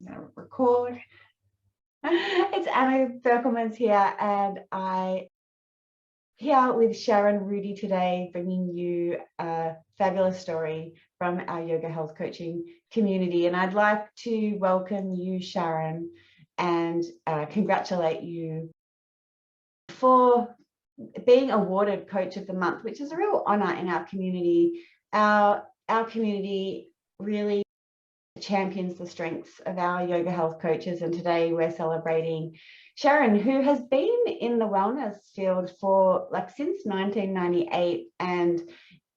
Now record. It's Anna Berkelmans here, and I here with Sharon, Rudy today, bringing you a fabulous story from our yoga health coaching community. And I'd like to welcome you, Sharon, and congratulate you for being awarded Coach of the Month, which is a real honor in our community. Our community really champions the strengths of our yoga health coaches, and today we're celebrating Sharon, who has been in the wellness field for since 1998 and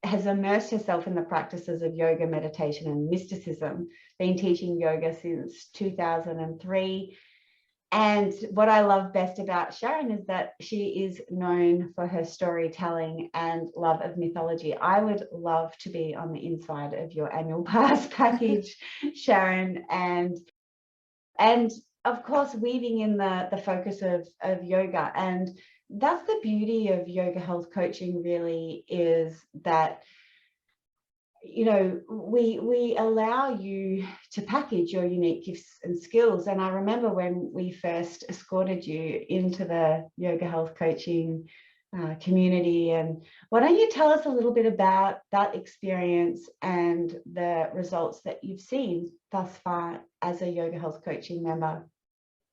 has immersed herself in the practices of yoga, meditation and mysticism, been teaching yoga since 2003. And what I love best about Sharon is that she is known for her storytelling and love of mythology. I would love to be on the inside of your annual pass package, Sharon, and of course weaving in the focus of yoga. And that's the beauty of yoga health coaching, really, is that we allow you to package your unique gifts and skills. And I remember when we first escorted you into the yoga health coaching community. And why don't you tell us a little bit about that experience and the results that you've seen thus far as a yoga health coaching member?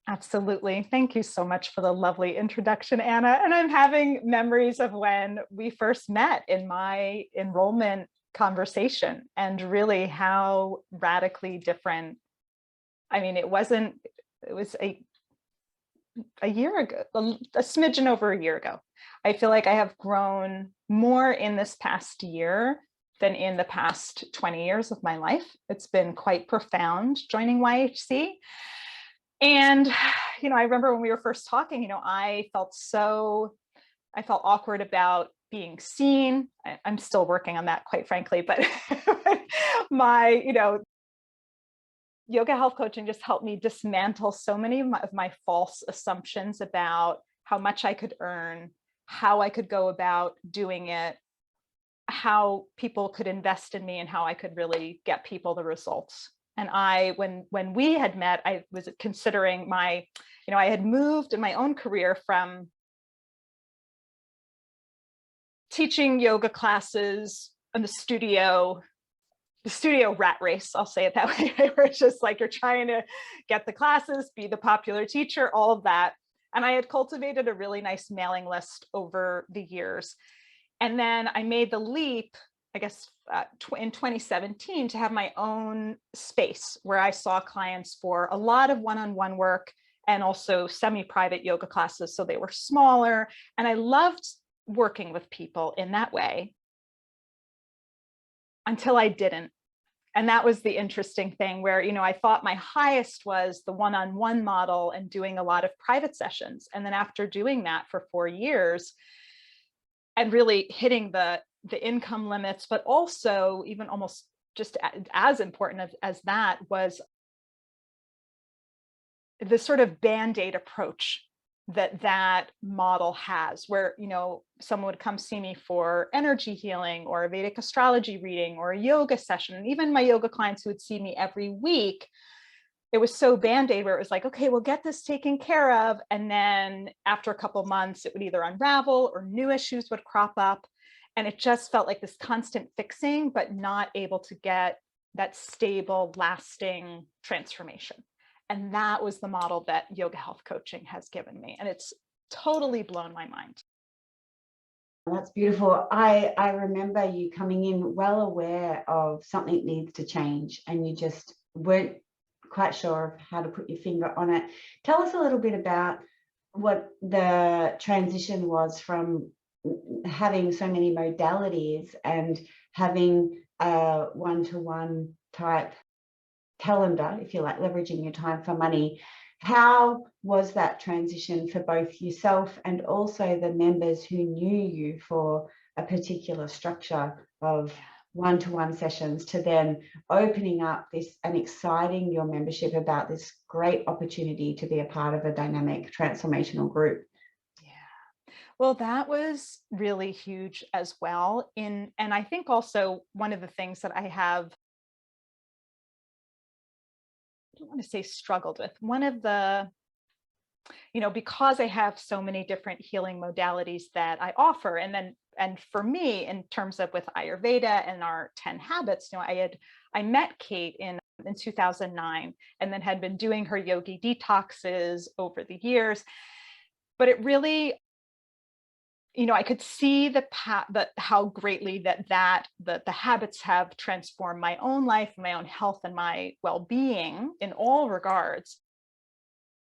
Absolutely. Thank you so much for the lovely introduction, Anna. And I'm having memories of when we first met in my enrollment conversation, and really how radically different. I mean, it was a year ago, a smidgen over a year ago. I feel like I have grown more in this past year than in the past 20 years of my life. It's been quite profound joining YHC. And, I remember when we were first talking, I felt awkward about being seen. I'm still working on that, quite frankly, but my, yoga health coaching just helped me dismantle so many of my false assumptions about how much I could earn, how I could go about doing it, how people could invest in me, and how I could really get people the results. And when we had met, I was considering I had moved in my own career from teaching yoga classes in the studio rat race, I'll say it that way, where it's just like you're trying to get the classes, be the popular teacher, all of that. And I had cultivated a really nice mailing list over the years. And then I made the leap, I guess, in 2017 to have my own space where I saw clients for a lot of one-on-one work and also semi-private yoga classes. So they were smaller, and I loved working with people in that way until I didn't. And that was the interesting thing, where, I thought my highest was the one-on-one model and doing a lot of private sessions. And then after doing that for 4 years and really hitting the income limits, but also even almost just as important as that was the sort of Band-Aid approach that model has, where someone would come see me for energy healing or a Vedic astrology reading or a yoga session. And even my yoga clients who would see me every week, it was so Band-Aid, where it was like, okay, we'll get this taken care of, and then after a couple of months it would either unravel or new issues would crop up, and it just felt like this constant fixing, but not able to get that stable, lasting transformation. And that was the model that yoga health coaching has given me. And it's totally blown my mind. That's beautiful. I remember you coming in well aware of something needs to change, and you just weren't quite sure of how to put your finger on it. Tell us a little bit about what the transition was from having so many modalities and having a one-to-one type calendar, if you like, leveraging your time for money. How was that transition for both yourself and also the members who knew you for a particular structure of one-to-one sessions, to then opening up this and exciting your membership about this great opportunity to be a part of a dynamic transformational group? Yeah. Well, that was really huge as well. And I think also one of the things that I have don't want to say struggled with, one of the, because I have so many different healing modalities that I offer. And for me, in terms of with Ayurveda and our 10 habits, I met Kate in 2009, and then had been doing her yogi detoxes over the years. But it really, I could see how greatly the habits have transformed my own life, my own health, and my well-being in all regards.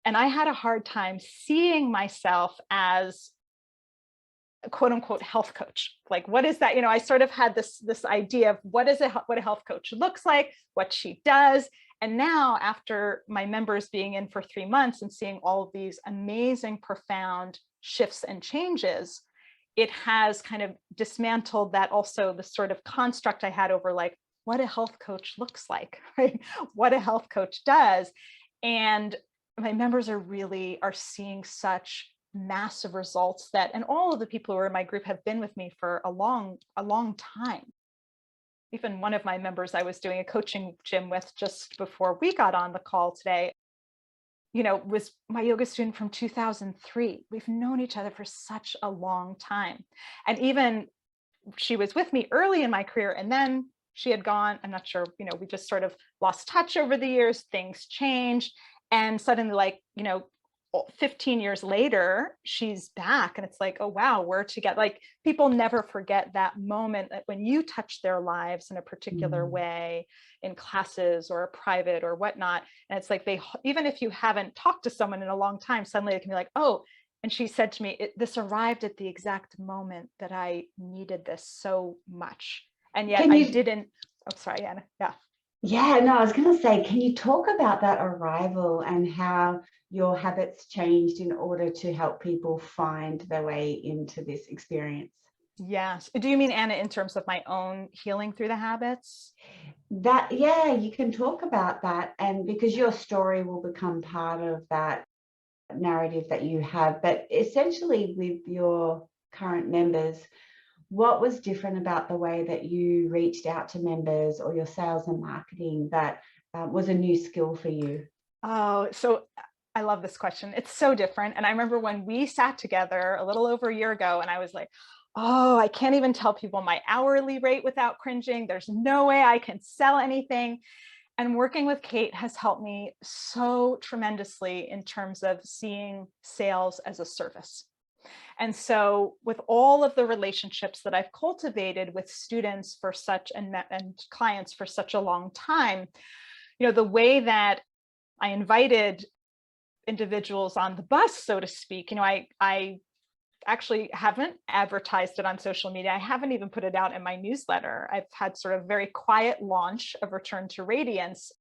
And I had a hard time seeing myself as a quote unquote health coach. Like, what is that? I sort of had this idea of what a health coach looks like, what she does. And now, after my members being in for 3 months and seeing all of these amazing, profound shifts and changes, it has kind of dismantled that, also the sort of construct I had over like what a health coach looks like, right? What a health coach does. And my members are seeing such massive results and all of the people who are in my group have been with me for a long time. Even one of my members I was doing a coaching gym with just before we got on the call today, was my yoga student from 2003. We've known each other for such a long time. And even she was with me early in my career, and then she had gone. I'm not sure, we just sort of lost touch over the years, things changed. And suddenly, 15 years later, she's back, and it's like, oh, wow, we're together. Like, people never forget that moment that when you touch their lives in a particular way in classes or private or whatnot. And it's like, even if you haven't talked to someone in a long time, suddenly they can be like, oh, and she said to me, this arrived at the exact moment that I needed this so much. And yet I didn't. Oh, sorry, Anna. Yeah. Yeah, no, I was going to say, can you talk about that arrival and how your habits changed in order to help people find their way into this experience? Yes. Do you mean, Anna, in terms of my own healing through the habits? Yeah, you can talk about that. And because your story will become part of that narrative that you have, but essentially with your current members, what was different about the way that you reached out to members or your sales and marketing that was a new skill for you? Oh, so I love this question. It's so different. And I remember when we sat together a little over a year ago, and I was like, oh, I can't even tell people my hourly rate without cringing. There's no way I can sell anything. And working with Kate has helped me so tremendously in terms of seeing sales as a service. And so with all of the relationships that I've cultivated with students and clients for such a long time, the way that I invited individuals on the bus, so to speak, I actually haven't advertised it on social media. I haven't even put it out in my newsletter. I've had sort of very quiet launch of Return to Radiance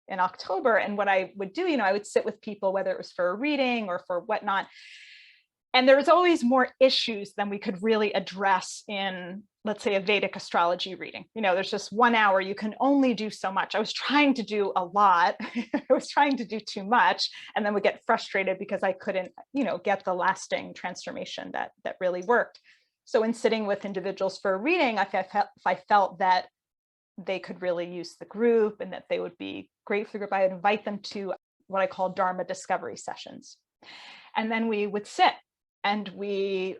in October. And what I would do, I would sit with people, whether it was for a reading or for whatnot. And there was always more issues than we could really address in, let's say, a Vedic astrology reading. There's just 1 hour, you can only do so much. I was trying to do a lot. I was trying to do too much, and then would get frustrated because I couldn't, get the lasting transformation that really worked. So in sitting with individuals for a reading, if I felt that they could really use the group and that they would be great for the group, I would invite them to what I call Dharma discovery sessions. And then we would sit. And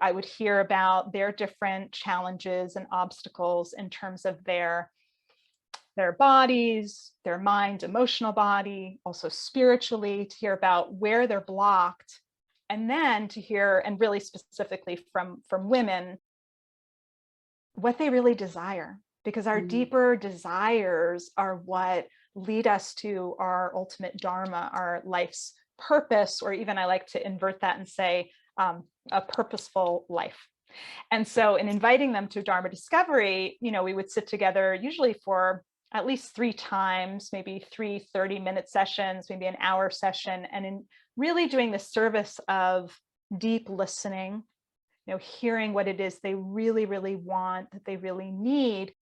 I would hear about their different challenges and obstacles in terms of their bodies, their mind, emotional body, also spiritually, to hear about where they're blocked. And then to hear, and really specifically from women, what they really desire. Because our deeper desires are what lead us to our ultimate dharma, our life's purpose, or even I like to invert that and say, a purposeful life. And so in inviting them to Dharma discovery, we would sit together usually for at least 3 times, maybe 3 30-minute sessions, maybe an hour session, and in really doing the service of deep listening, hearing what it is they really, really want, that they really need.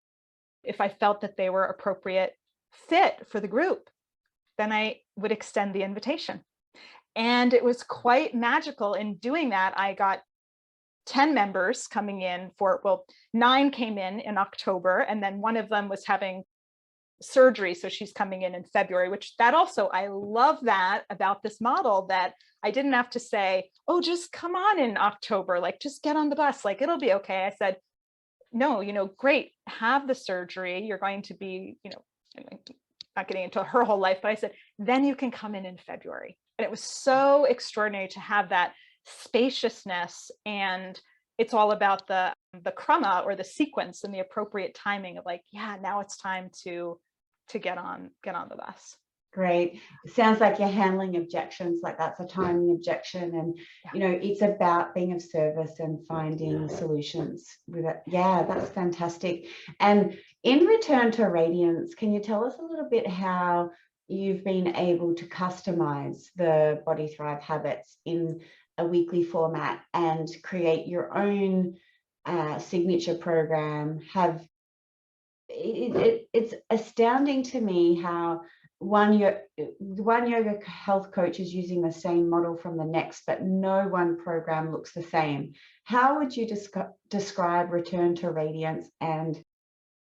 If I felt that they were appropriate fit for the group, then I would extend the invitation. And it was quite magical in doing that. I got 10 members coming in 9 came in October. And then one of them was having surgery. So she's coming in February, which that also, I love that about this model, that I didn't have to say, oh, just come on in October, like just get on the bus, like it'll be okay. I said, no, great, have the surgery. You're going to be, not getting into her whole life, but I said, then you can come in February. And it was so extraordinary to have that spaciousness. And it's all about the krama, or the sequence, and the appropriate timing of like, yeah, now it's time to get on the bus. Great. It sounds like you're handling objections, like that's a timing objection. And, it's about being of service and finding solutions with it. Yeah, that's fantastic. And in return to Radiance, can you tell us a little bit how you've been able to customize the Body Thrive habits in a weekly format and create your own signature program? It's astounding to me how one yoga health coach is using the same model from the next, but no one program looks the same. How would you describe Return to Radiance and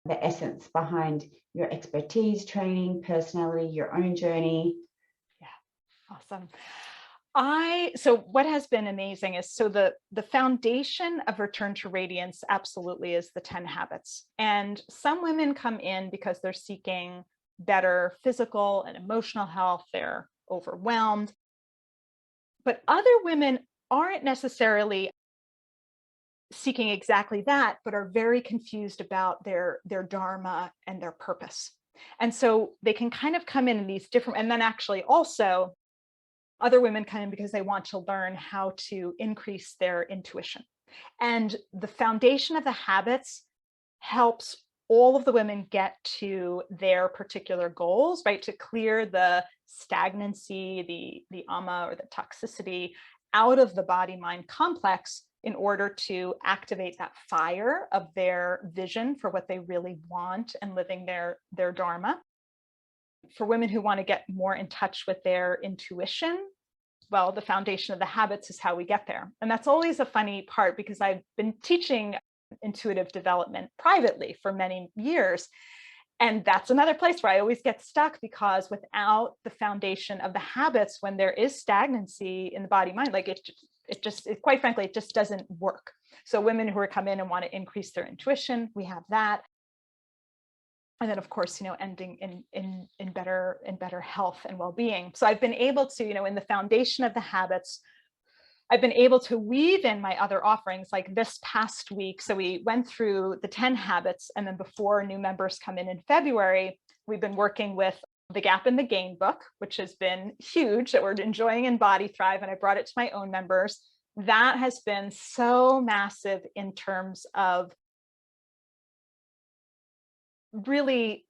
the essence behind your expertise, training, personality, your own journey? Yeah, awesome. So what has been amazing is, so the foundation of Return to Radiance absolutely is the 10 habits. And some women come in because they're seeking better physical and emotional health. They're overwhelmed. But other women aren't necessarily seeking exactly that, but are very confused about their dharma and their purpose. And so they can kind of come in these different, and then actually also other women come in because they want to learn how to increase their intuition. And the foundation of the habits helps all of the women get to their particular goals, right? To clear the stagnancy, the ama, or the toxicity out of the body-mind complex, in order to activate that fire of their vision for what they really want and living their dharma. For women who want to get more in touch with their intuition, well, the foundation of the habits is how we get there. And that's always a funny part, because I've been teaching intuitive development privately for many years. And that's another place where I always get stuck, because without the foundation of the habits, when there is stagnancy in the body mind, like quite frankly, it just doesn't work. So women who are come in and want to increase their intuition, we have that. And then, of course, ending in better health and well-being. So I've been able to, in the foundation of the habits, I've been able to weave in my other offerings, like this past week. So we went through the 10 habits, and then before new members come in February, we've been working with the Gap and the Gain book, which has been huge, that we're enjoying in Body Thrive, and I brought it to my own members. That has been so massive in terms of really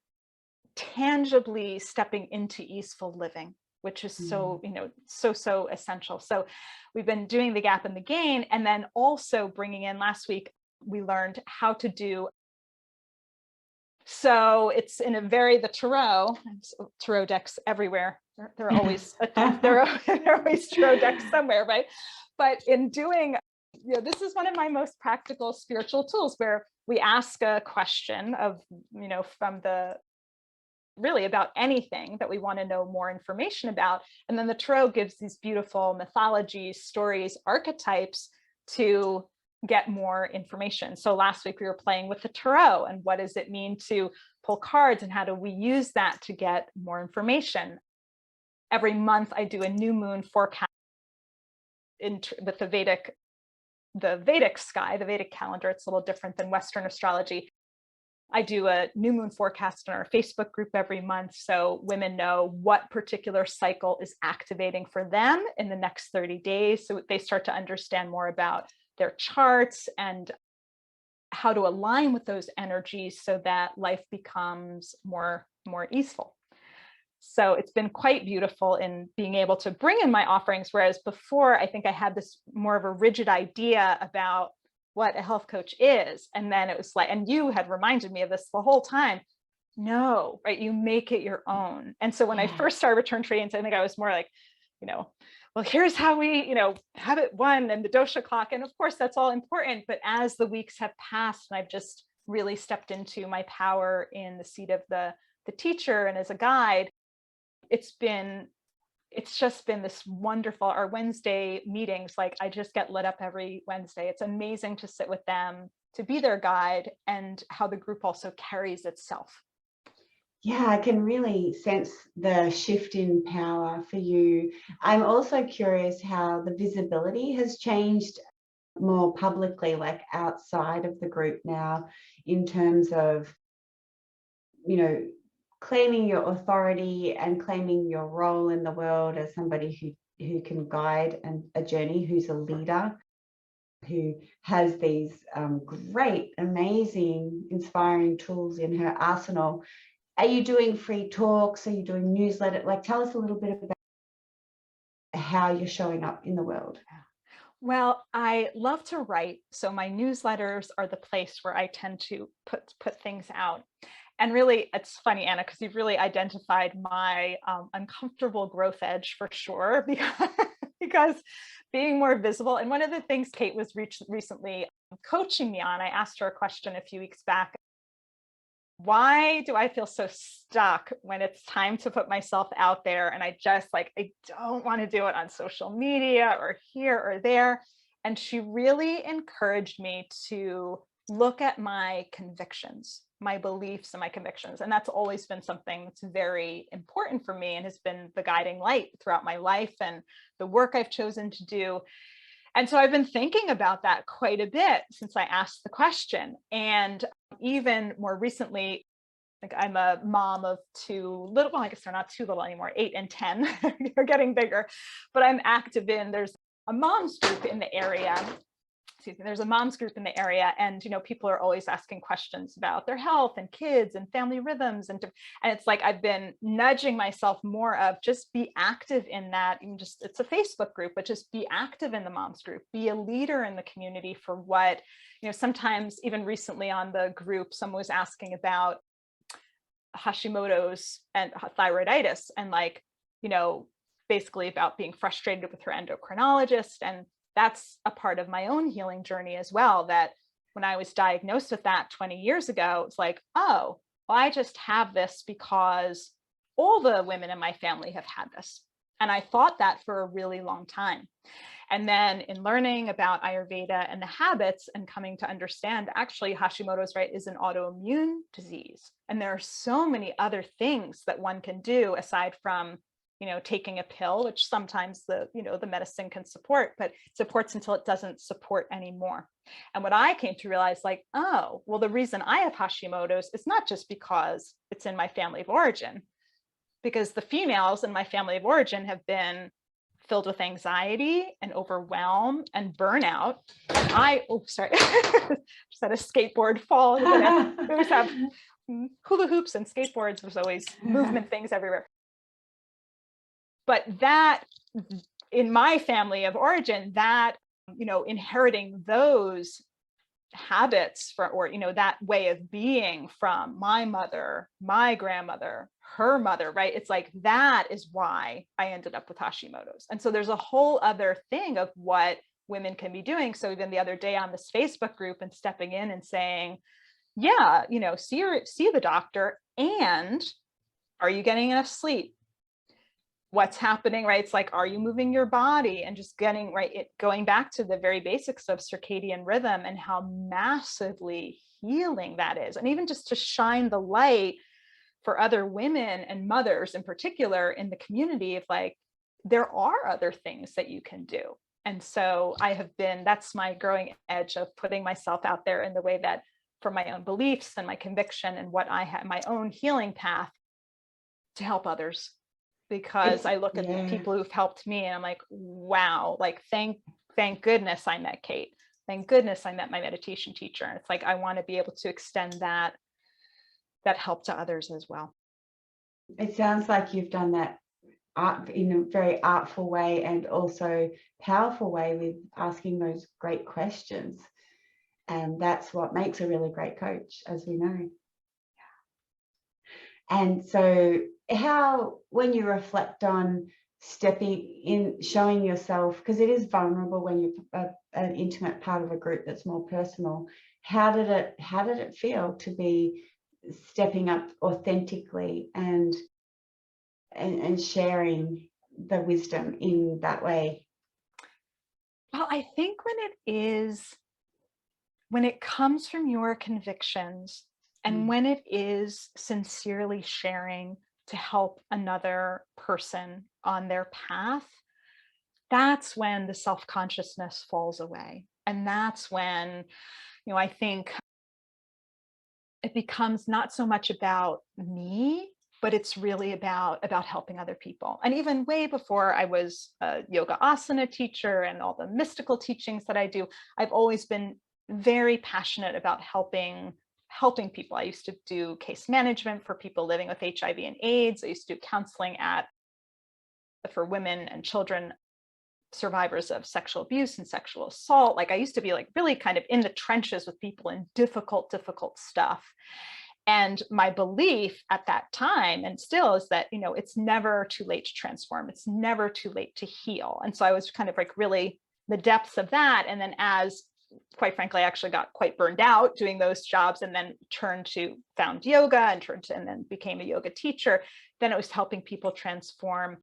tangibly stepping into easeful living, which is so essential. So we've been doing the Gap and the Gain, and then also bringing in, last week we learned how to do, so it's in the tarot decks everywhere. There are always there are always tarot decks somewhere, right? But in doing, this is one of my most practical spiritual tools, where we ask a question of, from really about anything that we want to know more information about. And then the tarot gives these beautiful mythologies, stories, archetypes to get more information. So last week we were playing with the tarot, and what does it mean to pull cards, and how do we use that to get more information? Every month I do a new moon forecast with the Vedic sky, the Vedic calendar. It's a little different than Western astrology. I do a new moon forecast in our Facebook group every month, so women know what particular cycle is activating for them in the next 30 days. So they start to understand more about their charts and how to align with those energies so that life becomes more easeful. So it's been quite beautiful in being able to bring in my offerings, whereas before I think I had this more of a rigid idea about what a health coach is. And then it was like, and you had reminded me of this the whole time. No, right? You make it your own. And so when I first started Return to Radiance, I think I was more like, well, here's how we, habit 1 and the dosha clock. And of course, that's all important. But as the weeks have passed, and I've just really stepped into my power in the seat of the the teacher and as a guide, it's just been this wonderful, our Wednesday meetings, like I just get lit up every Wednesday. It's amazing to sit with them, to be their guide, and how the group also carries itself. Yeah, I can really sense the shift in power for you. I'm also curious how the visibility has changed more publicly, like outside of the group now, in terms of, claiming your authority and claiming your role in the world as somebody who can guide a journey, who's a leader, who has these great, amazing, inspiring tools in her arsenal. Are you doing free talks? Are you doing newsletter? Like, tell us a little bit about how you're showing up in the world. Well, I love to write, so my newsletters are the place where I tend to put things out. And really, it's funny, Anna, because you've really identified my uncomfortable growth edge for sure, because being more visible. And one of the things Kate was recently coaching me on, I asked her a question a few weeks back. Why do I feel so stuck when it's time to put myself out there? And I don't want to do it on social media or here or there. And she really encouraged me to look at my convictions, my beliefs and my convictions. And that's always been something that's very important for me and has been the guiding light throughout my life and the work I've chosen to do. And so I've been thinking about that quite a bit since I asked the question. And even more recently, like I'm a mom of two little, well, I guess they're not too little anymore, 8 and 10, they're getting bigger, but I'm active there's a mom's group in the area. There's a mom's group in the area, and people are always asking questions about their health and kids and family rhythms, and it's like I've been nudging myself more of just be active in that. It's a Facebook group, but just be active in the mom's group, be a leader in the community for what sometimes. Even recently on the group, someone was asking about Hashimoto's and thyroiditis, and basically about being frustrated with her endocrinologist. And that's a part of my own healing journey as well, that when I was diagnosed with that 20 years ago, it's like, oh, well, I just have this because all the women in my family have had this. And I thought that for a really long time. And then in learning about Ayurveda and the habits and coming to understand, actually Hashimoto's, right, is an autoimmune disease. And there are so many other things that one can do aside from taking a pill, which sometimes the medicine can support, but it supports until it doesn't support anymore. And what I came to realize, like, oh, well, the reason I have Hashimoto's is not just because it's in my family of origin, because the females in my family of origin have been filled with anxiety and overwhelm and burnout. And just had a skateboard fall. We always have hula hoops and skateboards. There's always movement things everywhere. But that in my family of origin, that, inheriting those habits that way of being from my mother, my grandmother, her mother, right? It's like, that is why I ended up with Hashimoto's. And so there's a whole other thing of what women can be doing. So even the other day on this Facebook group and stepping in and saying, yeah, see the doctor, and are you getting enough sleep? What's happening, right? It's like, are you moving your body? And just getting going back to the very basics of circadian rhythm and how massively healing that is. And even just to shine the light for other women and mothers in particular in the community of like, there are other things that you can do. And so that's my growing edge of putting myself out there in the way that for my own beliefs and my conviction and what I have, my own healing path to help others. Because I look at the people who've helped me and I'm like, wow, like, thank goodness I met Kate. Thank goodness I met my meditation teacher. And it's like, I want to be able to extend that help to others as well. It sounds like you've done that in a very artful way and also powerful way with asking those great questions. And that's what makes a really great coach, as we know. And so when you reflect on stepping in, showing yourself, because it is vulnerable when you're an intimate part of a group that's more personal, how did it feel to be stepping up authentically and sharing the wisdom in that way? Well, I think when it comes from your convictions and when it is sincerely sharing to help another person on their path, that's when the self-consciousness falls away. And that's when, I think it becomes not so much about me, but it's really about helping other people. And even way before I was a yoga asana teacher and all the mystical teachings that I do, I've always been very passionate about helping people. I used to do case management for people living with HIV and AIDS. I used to do counseling for women and children survivors of sexual abuse and sexual assault. Like I used to be like really kind of in the trenches with people in difficult stuff. And my belief at that time, and still, is that, it's never too late to transform. It's never too late to heal. And so I was kind of like really the depths of that. And then as quite frankly, I actually got quite burned out doing those jobs and then found yoga and then became a yoga teacher. Then it was helping people transform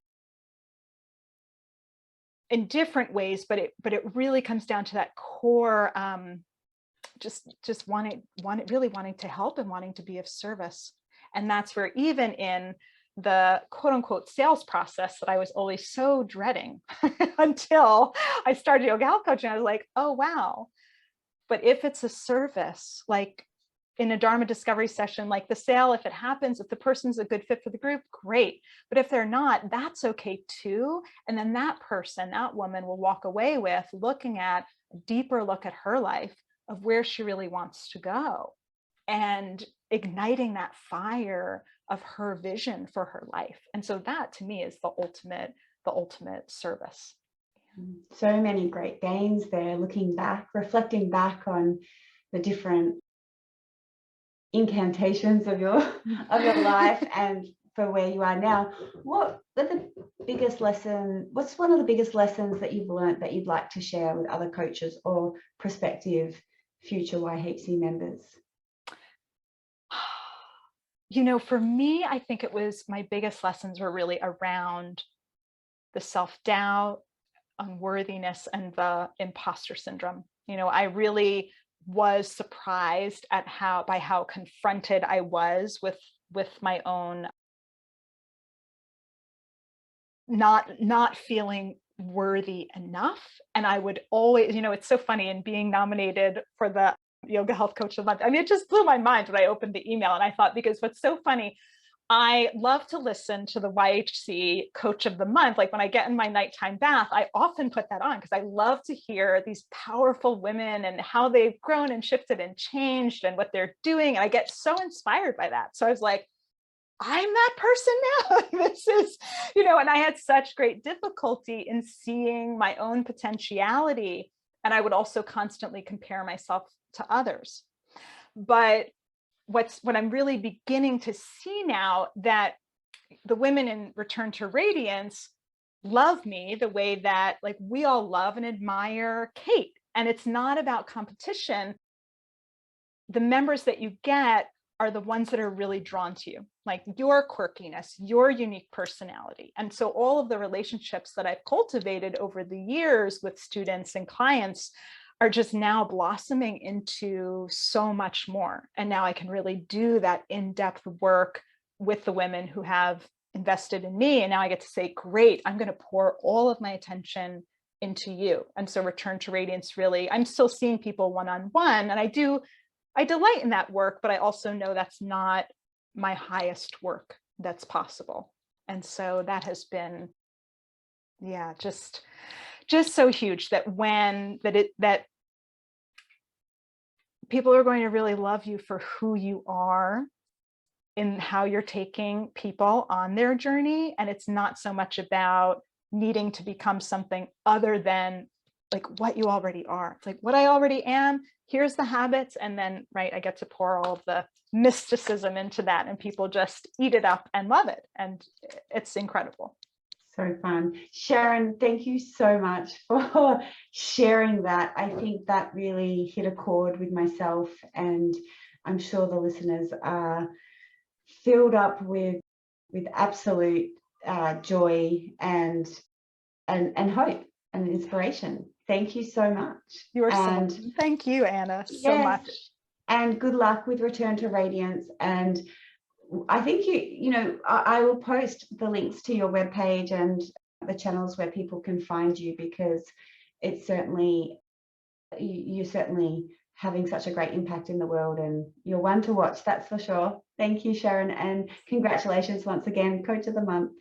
in different ways, but it really comes down to that core, just really wanting to help and wanting to be of service. And that's where even in the quote unquote sales process that I was always so dreading until I started yoga health coaching, I was like, oh, wow. But if it's a service, like in a Dharma discovery session, like the sale, if it happens, if the person's a good fit for the group, great. But if they're not, that's okay too. And then that person, that woman will walk away with looking at a deeper look at her life of where she really wants to go and igniting that fire of her vision for her life. And so that to me is the ultimate service. So many great gains there, looking back, reflecting back on the different incantations of your life and for where you are now. What's one of the biggest lessons that you've learned that you'd like to share with other coaches or prospective future YHC members? For me, I think it was my biggest lessons were really around the self-doubt, unworthiness, and the imposter syndrome. I really was surprised at how confronted I was with my own not feeling worthy enough. And I would always, it's so funny, in being nominated for the Yoga Health Coach of the Month, I mean, it just blew my mind when I opened the email. And I thought, because what's so funny, I love to listen to the YHC Coach of the Month. Like when I get in my nighttime bath, I often put that on because I love to hear these powerful women and how they've grown and shifted and changed and what they're doing. And I get so inspired by that. So I was like, I'm that person now. This is, and I had such great difficulty in seeing my own potentiality. And I would also constantly compare myself to others. But what I'm really beginning to see now, that the women in Return to Radiance love me the way that like we all love and admire Kate. And it's not about competition. The members that you get are the ones that are really drawn to you, like your quirkiness, your unique personality. And so all of the relationships that I've cultivated over the years with students and clients are just now blossoming into so much more. And now I can really do that in-depth work with the women who have invested in me. And now I get to say, great, I'm going to pour all of my attention into you. And so Return to Radiance, really, I'm still seeing people one-on-one, and I delight in that work, but I also know that's not my highest work that's possible. And so that has been, just so huge, that that people are going to really love you for who you are and how you're taking people on their journey. And it's not so much about needing to become something other than like what you already are. It's like what I already am, here's the habits. And then, right, I get to pour all of the mysticism into that, and people just eat it up and love it. And it's incredible. So fun. Sharon, thank you so much for sharing that. I think that really hit a chord with myself and I'm sure the listeners are filled up with absolute joy and hope and inspiration. Thank you so much. You are so welcome. Thank you, Anna, so much. And good luck with Return to Radiance. And I think I will post the links to your webpage and the channels where people can find you, because it's certainly, you're certainly having such a great impact in the world, and you're one to watch, that's for sure. Thank you, Sharon, and congratulations once again, Coach of the Month.